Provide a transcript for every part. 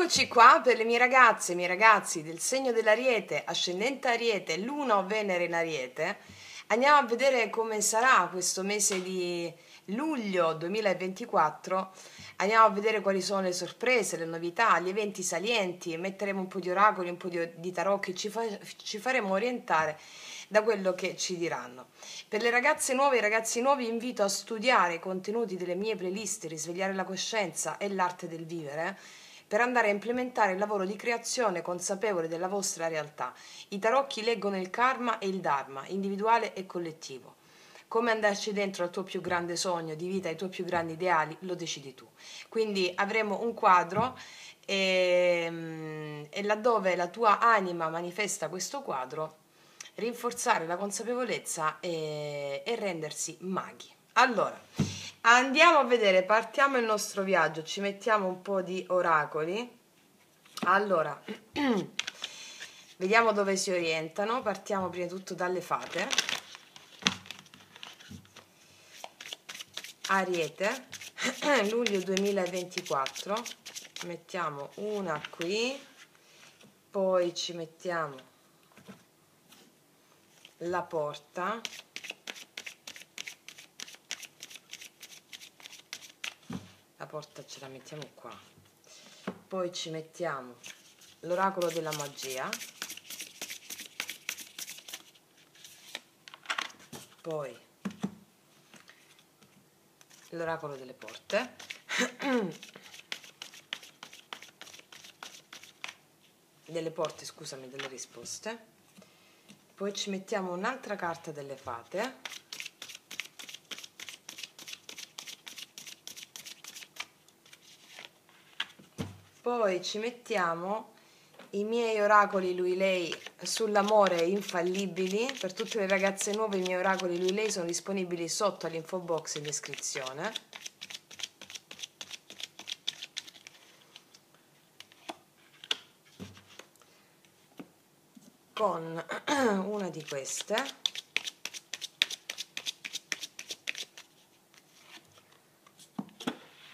Eccoci qua per le mie ragazze e i miei ragazzi del segno dell'Ariete, ascendente Ariete, Luna o Venere in Ariete. Andiamo a vedere come sarà questo mese di luglio 2024. Andiamo a vedere quali sono le sorprese, le novità, gli eventi salienti. Metteremo un po' di oracoli, un po' di tarot che ci faremo orientare da quello che ci diranno. Per le ragazze nuove e i ragazzi nuovi invito a studiare i contenuti delle mie playlist Risvegliare la coscienza e l'arte del vivere per andare a implementare il lavoro di creazione consapevole della vostra realtà. I tarocchi leggono il karma e il dharma, individuale e collettivo. Come andarci dentro al tuo più grande sogno di vita, ai tuoi più grandi ideali, lo decidi tu. Quindi avremo un quadro e laddove la tua anima manifesta questo quadro, rinforzare la consapevolezza e rendersi maghi. Allora, andiamo a vedere, partiamo il nostro viaggio, ci mettiamo un po' di oracoli. Allora, vediamo dove si orientano, partiamo prima di tutto dalle fate. Ariete, luglio 2024, mettiamo una qui, poi ci mettiamo la porta, la porta ce la mettiamo qua, poi ci mettiamo l'oracolo della magia, poi l'oracolo delle porte, delle porte, scusami, delle risposte, poi ci mettiamo un'altra carta delle fate, poi ci mettiamo i miei oracoli lui-lei sull'amore infallibili. Per tutte le ragazze nuove i miei oracoli lui-lei sono disponibili sotto all'info box in descrizione. Con una di queste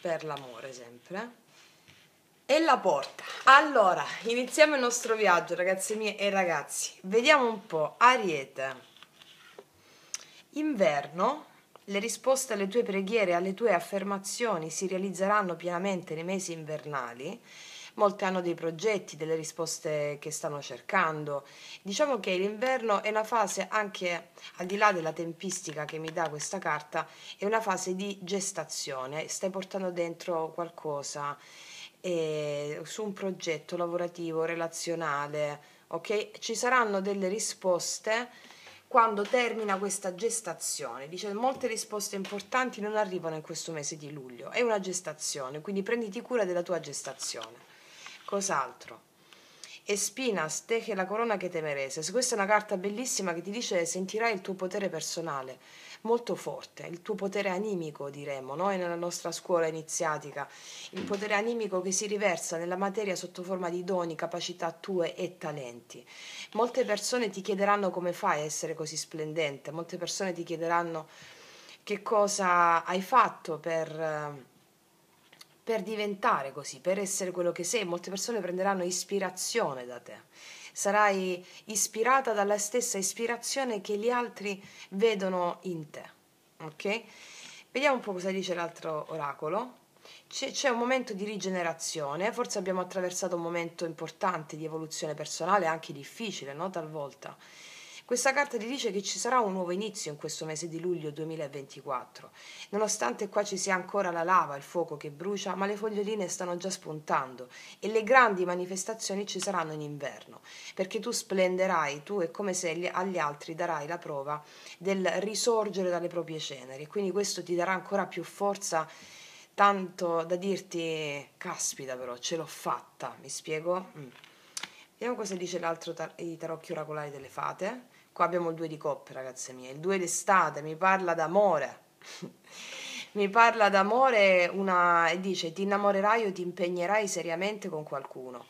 per l'amore sempre e la porta. Allora, iniziamo il nostro viaggio, ragazze mie e ragazzi. Vediamo un po'. Ariete, inverno. Le risposte alle tue preghiere, alle tue affermazioni si realizzeranno pienamente nei mesi invernali. Molti hanno dei progetti, delle risposte che stanno cercando. Diciamo che l'inverno è una fase, anche al di là della tempistica che mi dà questa carta, è una fase di gestazione. Stai portando dentro qualcosa su un progetto lavorativo, relazionale, ok? Ci saranno delle risposte quando termina questa gestazione. Dice molte risposte importanti non arrivano in questo mese di luglio, è una gestazione, quindi prenditi cura della tua gestazione. Cos'altro? Espinas, te che la corona che temereses. Questa è una carta bellissima che ti dice sentirai il tuo potere personale molto forte, il tuo potere animico, diremmo, noi nella nostra scuola iniziatica, il potere animico che si riversa nella materia sotto forma di doni, capacità tue e talenti. Molte persone ti chiederanno come fai a essere così splendente, molte persone ti chiederanno che cosa hai fatto per diventare così, per essere quello che sei. Molte persone prenderanno ispirazione da te. Sarai ispirata dalla stessa ispirazione che gli altri vedono in te. Ok? Vediamo un po' cosa dice l'altro oracolo. C'è un momento di rigenerazione, forse abbiamo attraversato un momento importante di evoluzione personale, anche difficile, no? Talvolta. Questa carta ti dice che ci sarà un nuovo inizio in questo mese di luglio 2024. Nonostante qua ci sia ancora la lava, il fuoco che brucia, ma le foglioline stanno già spuntando e le grandi manifestazioni ci saranno in inverno, perché tu splenderai, tu è come se agli altri darai la prova del risorgere dalle proprie ceneri, e quindi questo ti darà ancora più forza, tanto da dirti caspita, però ce l'ho fatta, mi spiego? Vediamo cosa dice l'altro i tarocchi oracolari delle fate. Qua abbiamo il 2 di coppe, ragazze mie, il 2 d'estate, mi parla d'amore. Mi parla d'amore e dice ti innamorerai o ti impegnerai seriamente con qualcuno.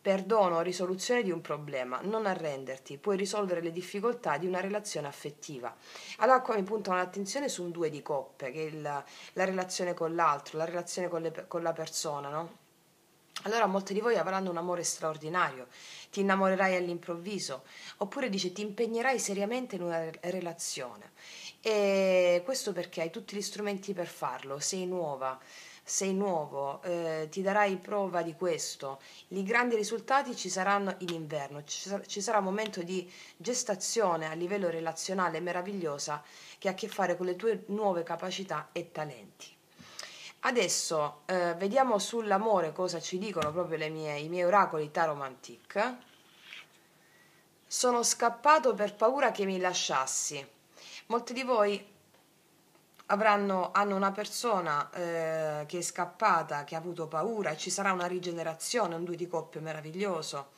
Perdono o risoluzione di un problema, non arrenderti, puoi risolvere le difficoltà di una relazione affettiva. Allora qua mi puntano l'attenzione su un 2 di coppe, che è la relazione con l'altro, la relazione con la persona, no? allora molti di voi avranno un amore straordinario, ti innamorerai all'improvviso, oppure dice ti impegnerai seriamente in una relazione. E questo perché hai tutti gli strumenti per farlo, sei nuova, sei nuovo, ti darai prova di questo. I grandi risultati ci saranno in inverno, ci sarà un momento di gestazione a livello relazionale meravigliosa che ha a che fare con le tue nuove capacità e talenti. Adesso vediamo sull'amore cosa ci dicono proprio i miei oracoli Taromantic. Sono scappato per paura che mi lasciassi. Molti di voi hanno una persona che è scappata, che ha avuto paura, e ci sarà una rigenerazione, un due di coppia meraviglioso,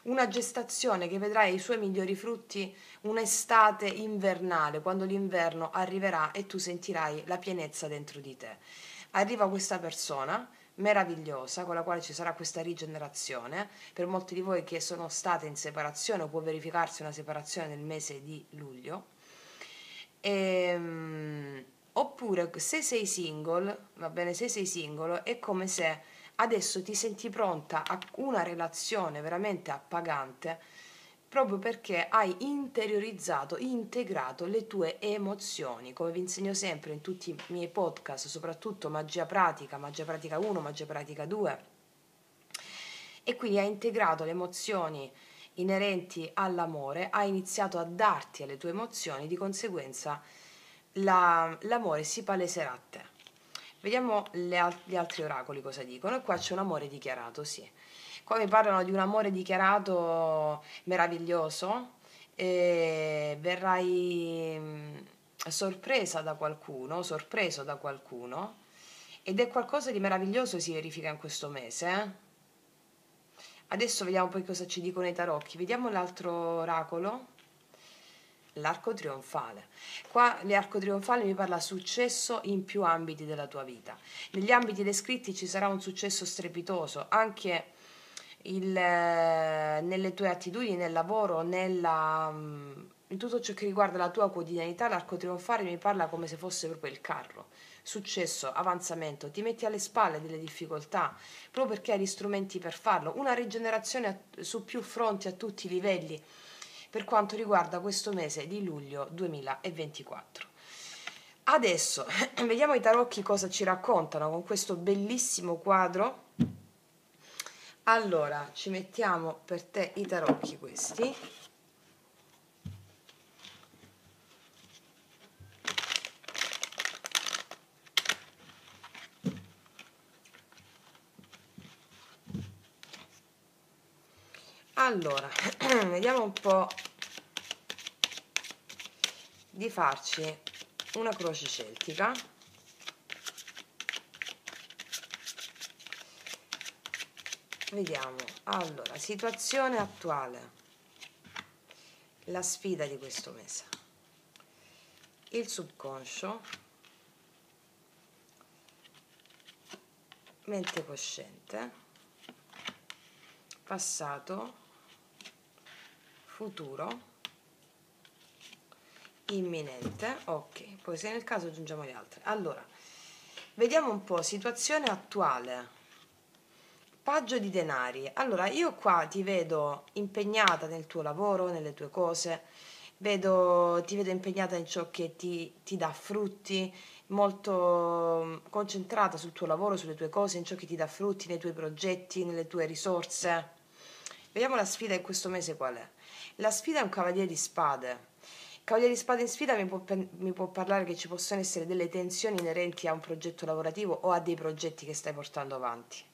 una gestazione che vedrà i suoi migliori frutti, un'estate invernale, quando l'inverno arriverà e tu sentirai la pienezza dentro di te. Arriva questa persona meravigliosa con la quale ci sarà questa rigenerazione. Per molti di voi che sono state in separazione, può verificarsi una separazione nel mese di luglio. Oppure se sei single, va bene, se sei single è come se adesso ti senti pronta a una relazione veramente appagante, proprio perché hai interiorizzato, integrato le tue emozioni, come vi insegno sempre in tutti i miei podcast, soprattutto Magia Pratica 1, Magia Pratica 2, e quindi hai integrato le emozioni inerenti all'amore, hai iniziato a darti alle tue emozioni, di conseguenza l'amore si paleserà a te. Vediamo gli altri oracoli cosa dicono. E qua c'è un amore dichiarato, sì. Qua mi parlano di un amore dichiarato meraviglioso, e verrai sorpresa da qualcuno, sorpreso da qualcuno, ed è qualcosa di meraviglioso si verifica in questo mese. Adesso vediamo poi cosa ci dicono i tarocchi. Vediamo l'altro oracolo. L'arco trionfale. Qua l'arco trionfale mi parla successo in più ambiti della tua vita. Negli ambiti descritti ci sarà un successo strepitoso, anche nelle tue attitudini, nel lavoro, in tutto ciò che riguarda la tua quotidianità. L'arco trionfale mi parla come se fosse proprio il carro. Successo, avanzamento, ti metti alle spalle delle difficoltà proprio perché hai gli strumenti per farlo, una rigenerazione su più fronti a tutti i livelli per quanto riguarda questo mese di luglio 2024. Adesso vediamo i tarocchi cosa ci raccontano con questo bellissimo quadro. Allora, ci mettiamo per te i tarocchi questi. Allora, vediamo un po' di farci una croce celtica. Vediamo, allora, situazione attuale, la sfida di questo mese, il subconscio, mente cosciente, passato, futuro, imminente. Ok, poi se nel caso aggiungiamo le altre. Allora, vediamo un po' situazione attuale. Paggio di denari. Allora, io qua ti vedo impegnata nel tuo lavoro, nelle tue cose, ti vedo impegnata in ciò che ti dà frutti, molto concentrata sul tuo lavoro, sulle tue cose, in ciò che ti dà frutti, nei tuoi progetti, nelle tue risorse. Vediamo la sfida in questo mese qual è. La sfida è un cavaliere di spade. Il cavaliere di spade in sfida mi può parlare che ci possono essere delle tensioni inerenti a un progetto lavorativo o a dei progetti che stai portando avanti.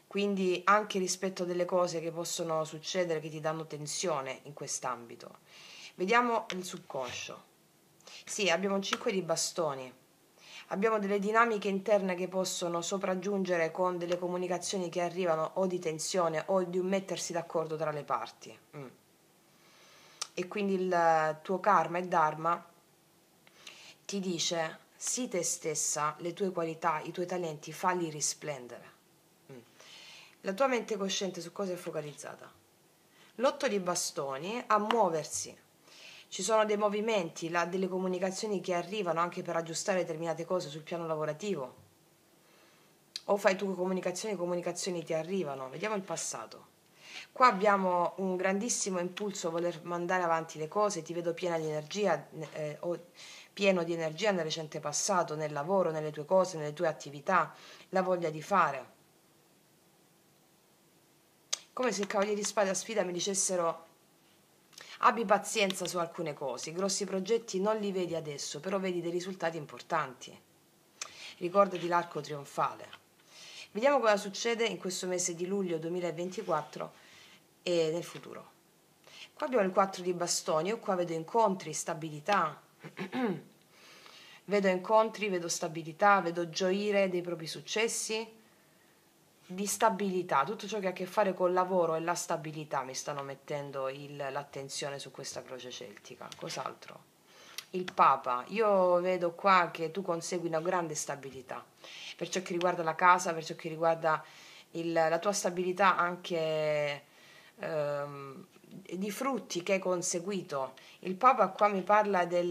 Quindi anche rispetto a delle cose che possono succedere che ti danno tensione in quest'ambito. Vediamo il subconscio. Sì, abbiamo un 5 di bastoni. Abbiamo delle dinamiche interne che possono sopraggiungere con delle comunicazioni che arrivano o di tensione o di un mettersi d'accordo tra le parti. E quindi il tuo karma e dharma ti dice: sii te stessa, le tue qualità, i tuoi talenti, falli risplendere. La tua mente cosciente su cosa è focalizzata? L'8 di bastoni a muoversi. Ci sono dei movimenti, delle comunicazioni che arrivano anche per aggiustare determinate cose sul piano lavorativo. o fai tu comunicazioni ti arrivano. Vediamo il passato. Qua abbiamo un grandissimo impulso a voler mandare avanti le cose, ti vedo piena di energia o pieno di energia nel recente passato, nel lavoro, nelle tue cose, nelle tue attività, la voglia di fare. Come se il Cavaliere di Spade a sfida mi dicessero: abbi pazienza su alcune cose, i grossi progetti non li vedi adesso, però vedi dei risultati importanti. Ricordati l'arco trionfale. Vediamo cosa succede in questo mese di luglio 2024 e nel futuro. Qua abbiamo il 4 di bastoni, io qua vedo incontri, stabilità, vedo incontri, vedo stabilità, vedo gioire dei propri successi, di stabilità, tutto ciò che ha a che fare col lavoro e la stabilità mi stanno mettendo l'attenzione su questa croce celtica. Cos'altro? Il Papa, io vedo qua che tu consegui una grande stabilità per ciò che riguarda la casa, per ciò che riguarda la tua stabilità anche di frutti che hai conseguito. Il Papa qua mi parla di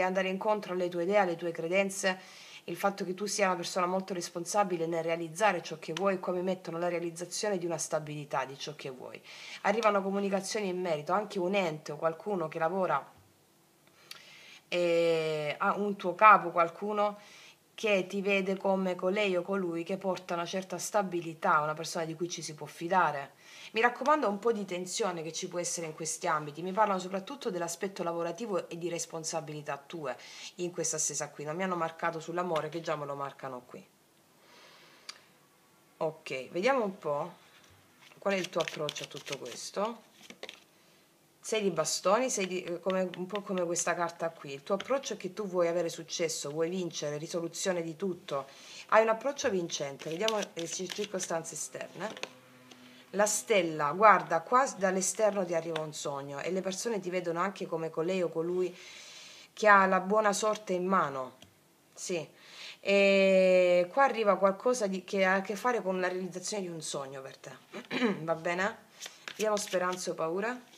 andare incontro alle tue idee, alle tue credenze, il fatto che tu sia una persona molto responsabile nel realizzare ciò che vuoi. Qua mi mettono la realizzazione di una stabilità di ciò che vuoi. Arrivano comunicazioni in merito, anche un ente o qualcuno che lavora ha un tuo capo, qualcuno che ti vede come colei o colui che porta una certa stabilità, una persona di cui ci si può fidare. Mi raccomando, un po' di tensione che ci può essere in questi ambiti. Mi parlano soprattutto dell'aspetto lavorativo e di responsabilità tue in questa stesa qui. Non mi hanno marcato sull'amore, che già me lo marcano qui. Ok, vediamo un po' qual è il tuo approccio a tutto questo. 6 di bastoni, un po' come questa carta qui. Il tuo approccio è che tu vuoi avere successo, vuoi vincere, risoluzione di tutto. Hai un approccio vincente. Vediamo le circostanze esterne. La stella, guarda, qua dall'esterno ti arriva un sogno e le persone ti vedono anche come colei o colui che ha la buona sorte in mano. Sì. E qua arriva qualcosa che ha a che fare con la realizzazione di un sogno per te. Va bene? Vediamo speranze o paure.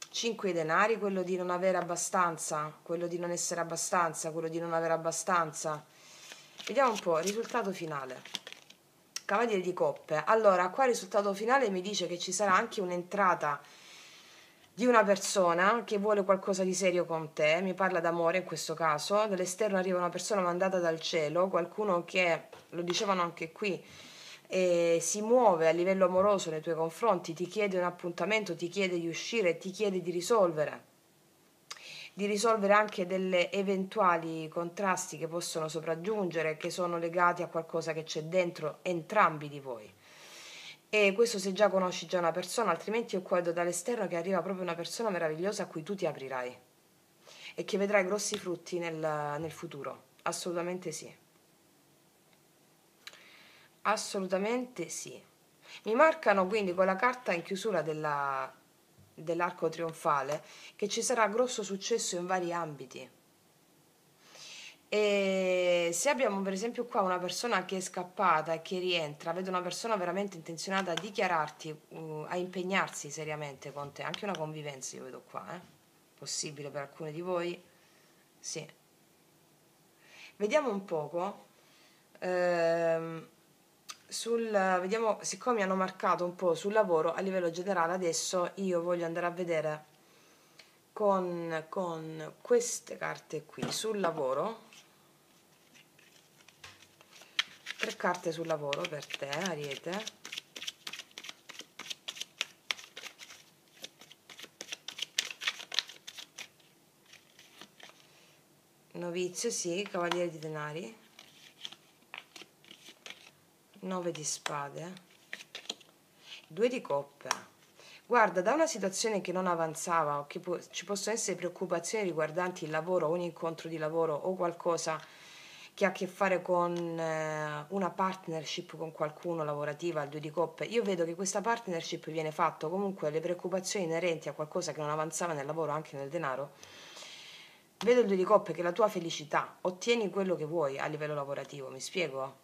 5 denari, quello di non avere abbastanza, quello di non essere abbastanza, quello di non avere abbastanza. Vediamo un po', risultato finale. Cavaliere di coppe. Allora, qua il risultato finale mi dice che ci sarà anche un'entrata di una persona che vuole qualcosa di serio con te, mi parla d'amore in questo caso, dall'esterno arriva una persona mandata dal cielo, qualcuno che, lo dicevano anche qui, si muove a livello amoroso nei tuoi confronti, ti chiede un appuntamento, ti chiede di uscire, ti chiede di risolvere anche delle eventuali contrasti che possono sopraggiungere, che sono legati a qualcosa che c'è dentro entrambi di voi. E questo se già conosci già una persona, altrimenti io qua vedo dall'esterno che arriva proprio una persona meravigliosa a cui tu ti aprirai e che vedrai grossi frutti nel futuro. Assolutamente sì. Assolutamente sì. Mi marcano quindi con la carta in chiusura dell'arco trionfale che ci sarà grosso successo in vari ambiti. E se abbiamo per esempio qua una persona che è scappata e che rientra, vedo una persona veramente intenzionata a dichiararti, a impegnarsi seriamente con te, anche una convivenza io vedo qua, possibile per alcuni di voi, sì. Vediamo un poco, vediamo, siccome mi hanno marcato un po' sul lavoro a livello generale, adesso io voglio andare a vedere con queste carte qui sul lavoro. 3 carte sul lavoro per te, Ariete. Novizio, sì, Cavaliere di denari. 9 di spade. 2 di coppe. Guarda, da una situazione che non avanzava o che ci possono essere preoccupazioni riguardanti il lavoro, un incontro di lavoro o qualcosa che ha a che fare con una partnership con qualcuno lavorativa, al 2 di coppe, io vedo che questa partnership viene fatta, comunque le preoccupazioni inerenti a qualcosa che non avanzava nel lavoro, anche nel denaro, vedo il 2 di coppe che è la tua felicità, ottieni quello che vuoi a livello lavorativo, mi spiego?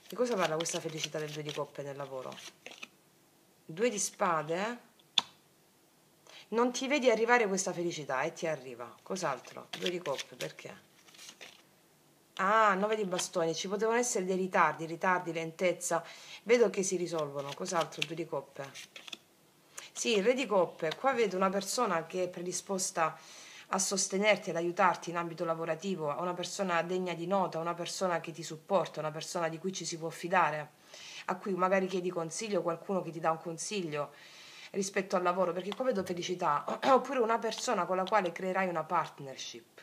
Di cosa parla questa felicità del 2 di coppe nel lavoro? 2 di spade, non ti vedi arrivare questa felicità e ti arriva, cos'altro? 2 di coppe, perché? Ah, 9 di bastoni, ci potevano essere dei ritardi, lentezza. Vedo che si risolvono. Cos'altro? 2 di coppe. Sì, il re di coppe. Qua vedo una persona che è predisposta a sostenerti, ad aiutarti in ambito lavorativo, a una persona degna di nota, una persona che ti supporta, una persona di cui ci si può fidare, a cui magari chiedi consiglio, qualcuno che ti dà un consiglio rispetto al lavoro, perché qua vedo felicità, oppure una persona con la quale creerai una partnership.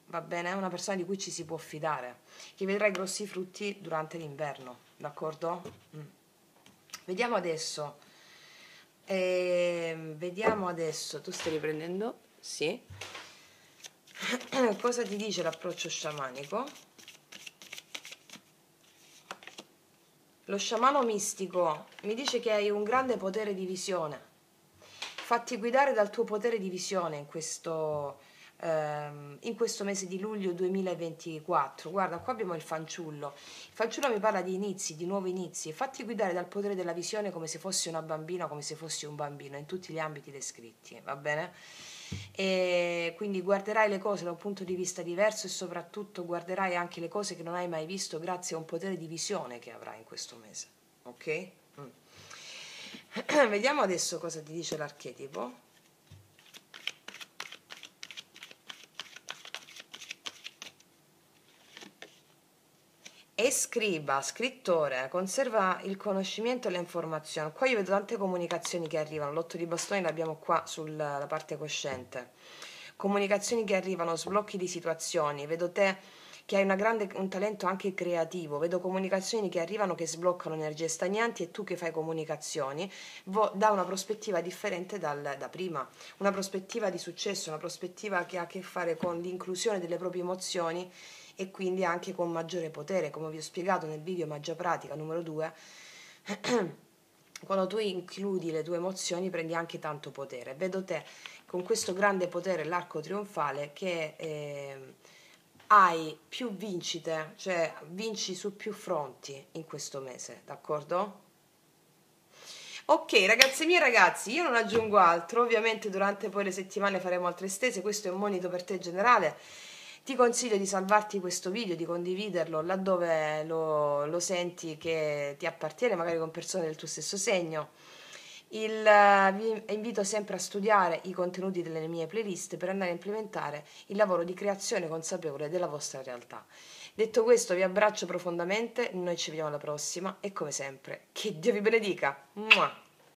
Va bene? È una persona di cui ci si può fidare, che vedrai grossi frutti durante l'inverno, d'accordo? Mm. Vediamo adesso. Vediamo adesso. Tu stai riprendendo? Sì. Cosa ti dice l'approccio sciamanico? Lo sciamano mistico mi dice che hai un grande potere di visione. Fatti guidare dal tuo potere di visione in questo mese di luglio 2024. Guarda, qua abbiamo il fanciullo. Il fanciullo mi parla di inizi, di nuovi inizi. Fatti guidare dal potere della visione come se fossi una bambina, come se fossi un bambino, in tutti gli ambiti descritti, va bene? E quindi guarderai le cose da un punto di vista diverso e soprattutto guarderai anche le cose che non hai mai visto grazie a un potere di visione che avrai in questo mese. Ok? Vediamo adesso cosa ti dice l'archetipo. E scriba, scrittore, conserva il conoscimento e le informazioni. Qua io vedo tante comunicazioni che arrivano, l'otto di bastoni l'abbiamo qua sulla parte cosciente. Comunicazioni che arrivano, sblocchi di situazioni, vedo te che hai un talento anche creativo, vedo comunicazioni che arrivano che sbloccano energie stagnanti e tu che fai comunicazioni da una prospettiva differente da prima, una prospettiva di successo, una prospettiva che ha a che fare con l'inclusione delle proprie emozioni e quindi anche con maggiore potere, come vi ho spiegato nel video Magia Pratica numero 2. Quando tu includi le tue emozioni prendi anche tanto potere. Vedo te con questo grande potere, l'arco trionfale, che hai più vincite, cioè vinci su più fronti in questo mese, d'accordo? Ok, ragazze mie ragazzi, io non aggiungo altro, ovviamente durante poi le settimane faremo altre stese, questo è un monito per te generale. Ti consiglio di salvarti questo video, di condividerlo laddove lo senti che ti appartiene, magari con persone del tuo stesso segno. Vi invito sempre a studiare i contenuti delle mie playlist per andare a implementare il lavoro di creazione consapevole della vostra realtà. Detto questo, vi abbraccio profondamente, noi ci vediamo alla prossima e come sempre, che Dio vi benedica! Mua!